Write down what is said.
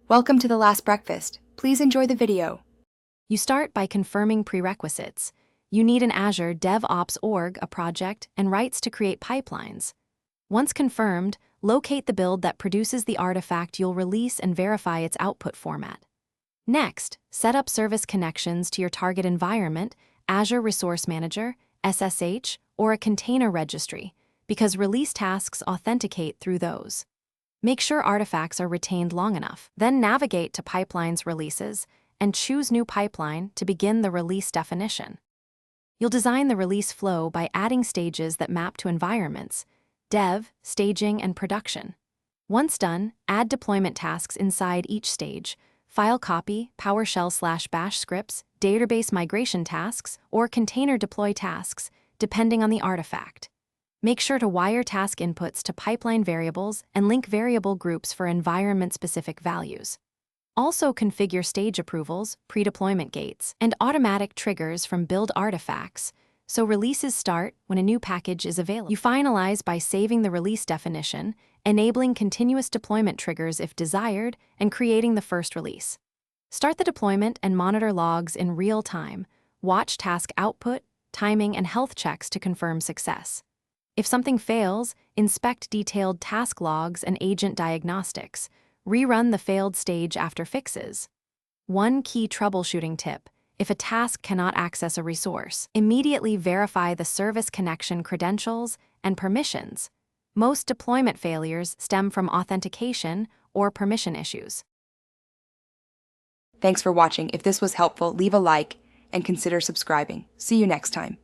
Welcome to the last breakfast. Please enjoy the video. You start by confirming prerequisites. You need an Azure DevOps org, a project, and rights to create pipelines. Once confirmed, locate the build that produces the artifact you'll release and verify its output format. Next, set up service connections to your target environment, Azure Resource Manager, SSH, or a container registry, because release tasks authenticate through those. Make sure artifacts are retained long enough. Then navigate to Pipelines Releases and choose New Pipeline to begin the release definition. You'll design the release flow by adding stages that map to environments: dev, staging, and production. Once done, add deployment tasks inside each stage: file copy, PowerShell/Bash scripts, database migration tasks, or container deploy tasks, depending on the artifact. Make sure to wire task inputs to pipeline variables and link variable groups for environment-specific values. Also configure stage approvals, pre-deployment gates, and automatic triggers from build artifacts, so releases start when a new package is available. You finalize by saving the release definition, enabling continuous deployment triggers if desired, and creating the first release. Start the deployment and monitor logs in real time. Watch task output, timing, and health checks to confirm success. If something fails, inspect detailed task logs and agent diagnostics. Rerun the failed stage after fixes. One key troubleshooting tip: if a task cannot access a resource, immediately verify the service connection credentials and permissions. Most deployment failures stem from authentication or permission issues. Thanks for watching. If this was helpful, leave a like and consider subscribing. See you next time.